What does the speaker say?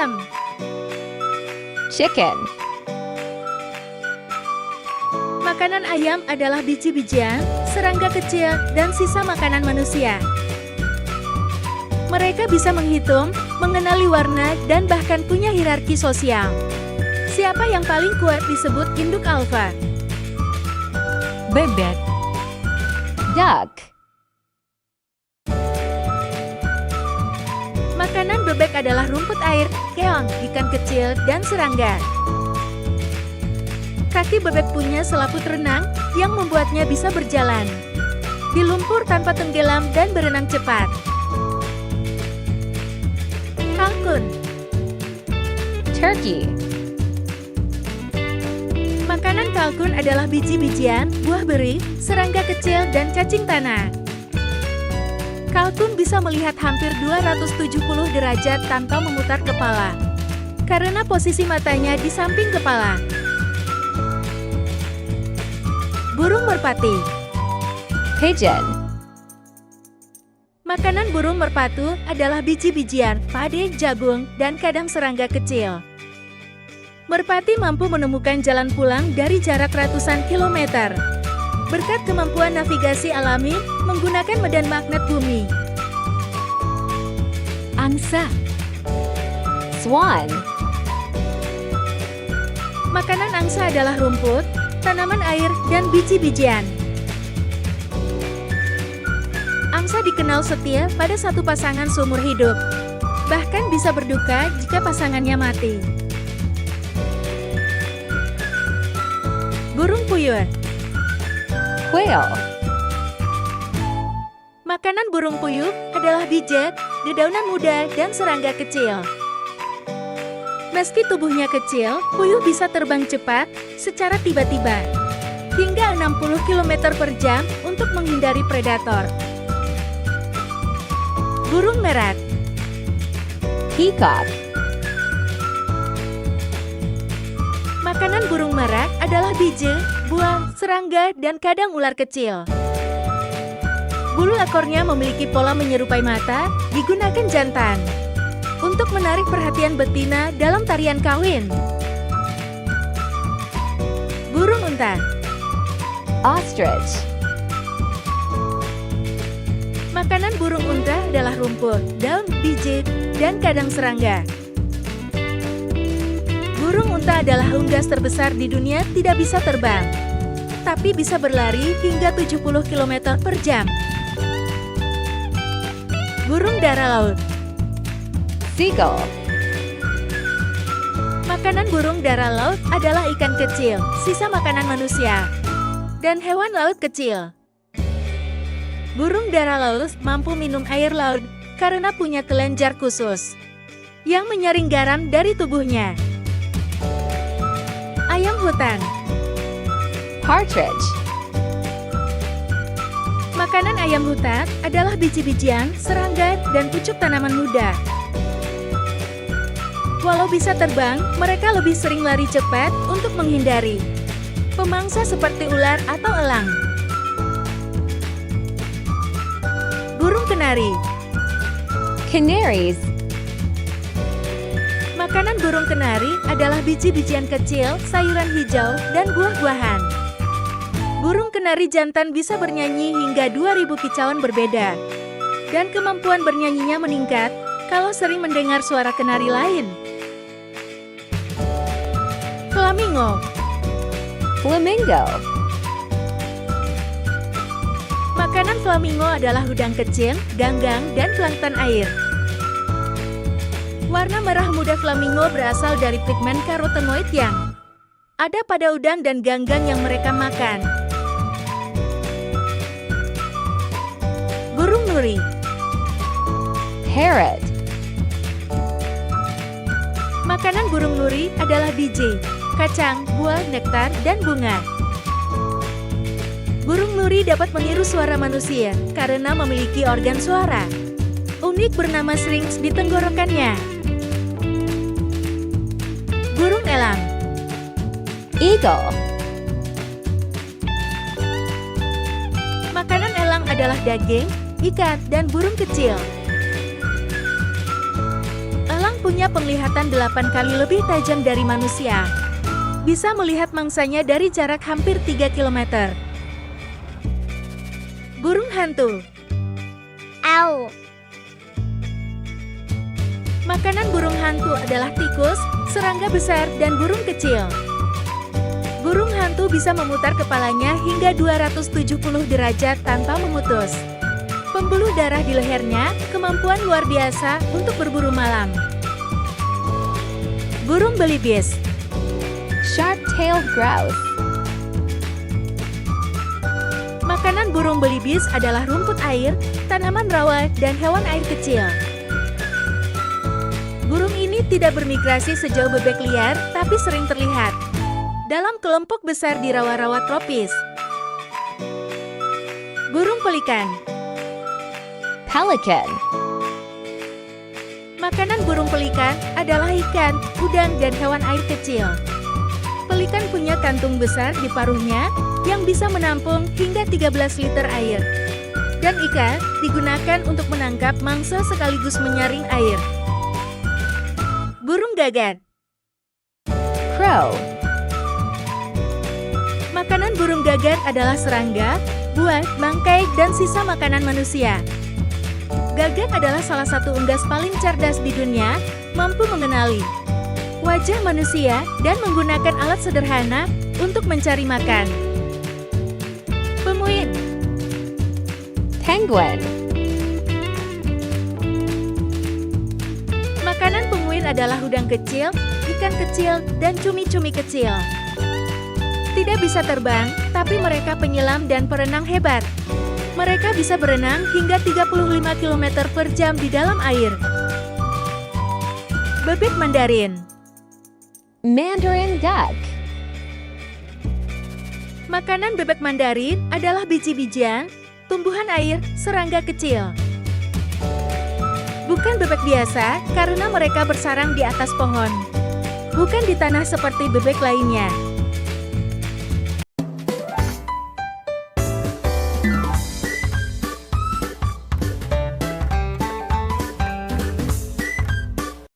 Ayam. Chicken. Makanan ayam adalah biji-bijian, serangga kecil, dan sisa makanan manusia. Mereka bisa menghitung, mengenali warna, dan bahkan punya hierarki sosial. Siapa yang paling kuat disebut induk alfa? Bebek. Duck. Makanan bebek adalah rumput air, keong, ikan kecil, dan serangga. Kaki bebek punya selaput renang yang membuatnya bisa berjalan di lumpur tanpa tenggelam dan berenang cepat. Kalkun. Turkey. Makanan kalkun adalah biji-bijian, buah beri, serangga kecil, dan cacing tanah. Kalkun bisa melihat hampir 270 derajat tanpa memutar kepala, karena posisi matanya di samping kepala. Burung merpati. Pigeon. Makanan burung merpatu adalah biji-bijian, padi, jagung, dan kadang serangga kecil. Merpati mampu menemukan jalan pulang dari jarak ratusan kilometer berkat kemampuan navigasi alami menggunakan medan magnet bumi. Angsa. Swan. Makanan angsa adalah rumput, tanaman air, dan biji-bijian. Angsa dikenal setia pada satu pasangan seumur hidup, bahkan bisa berduka jika pasangannya mati. Burung puyuh. Quail. Makanan burung puyuh adalah biji, dedaunan muda, dan serangga kecil. Meski tubuhnya kecil, puyuh bisa terbang cepat secara tiba-tiba, hingga 60 km per jam untuk menghindari predator. Burung merak. Peacock. Makanan burung merak adalah biji, buah, serangga, dan kadang ular kecil. Bulu ekornya memiliki pola menyerupai mata, digunakan jantan untuk menarik perhatian betina dalam tarian kawin. Burung unta. Ostrich. Makanan burung unta adalah rumput, daun, biji, dan kadang serangga. Burung unta adalah unggas terbesar di dunia, tidak bisa terbang, tapi bisa berlari hingga 70 km per jam. Burung dara laut. Seagull. Makanan burung dara laut adalah ikan kecil, sisa makanan manusia, dan hewan laut kecil. Burung dara laut mampu minum air laut karena punya kelenjar khusus yang menyaring garam dari tubuhnya. Ayam hutan. Partridge. Makanan ayam hutan adalah biji-bijian, serangga, dan pucuk tanaman muda. Walau bisa terbang, mereka lebih sering lari cepat untuk menghindari pemangsa seperti ular atau elang. Burung kenari. Canaries. Makanan burung kenari adalah biji-bijian kecil, sayuran hijau, dan buah-buahan. Burung kenari jantan bisa bernyanyi hingga 2000 kicauan berbeda. Dan kemampuan bernyanyinya meningkat kalau sering mendengar suara kenari lain. Flamingo. Flamingo. Makanan flamingo adalah udang kecil, ganggang, dan plankton air. Warna merah muda flamingo berasal dari pigmen karotenoid yang ada pada udang dan ganggang yang mereka makan. Burung nuri. Parrot. Makanan burung nuri adalah biji, kacang, buah, nektar, dan bunga. Burung nuri dapat meniru suara manusia karena memiliki organ suara unik bernama syrinx di tenggorokannya. Burung elang. Eagle. Makanan elang adalah daging, ikan, dan burung kecil. Elang punya punya penglihatan 8 kali lebih tajam dari manusia. Bisa melihat mangsanya dari jarak hampir 3 km. Burung hantu. Au. Makanan burung hantu adalah tikus, serangga besar, dan burung kecil. Burung hantu bisa memutar kepalanya hingga 270 derajat tanpa memutus. Pembuluh darah di lehernya, kemampuan luar biasa untuk berburu malam. Burung belibis. Sharp-tailed grouse. Makanan burung belibis adalah rumput air, tanaman rawa, dan hewan air kecil. Burung ini tidak bermigrasi sejauh bebek liar, tapi sering terlihat dalam kelompok besar di rawa-rawa tropis. Burung pelikan. Pelican. Makanan burung pelikan adalah ikan, udang, dan hewan air kecil. Pelikan punya kantung besar di paruhnya yang bisa menampung hingga 13 liter air. Dan ikan digunakan untuk menangkap mangsa sekaligus menyaring air. Burung gagak. Crow. Makanan burung gagak adalah serangga, buah, bangkai, dan sisa makanan manusia. Gagak adalah salah satu unggas paling cerdas di dunia, mampu mengenali wajah manusia dan menggunakan alat sederhana untuk mencari makan. Pemuin. Penguin. Makanan penguin adalah udang kecil, ikan kecil, dan cumi-cumi kecil. Tidak bisa terbang, tapi mereka penyelam dan perenang hebat. Mereka bisa berenang hingga 35 km per jam di dalam air. Bebek Mandarin. Mandarin duck. Makanan bebek Mandarin adalah biji-bijian, tumbuhan air, serangga kecil. Bukan bebek biasa karena mereka bersarang di atas pohon. Bukan di tanah seperti bebek lainnya.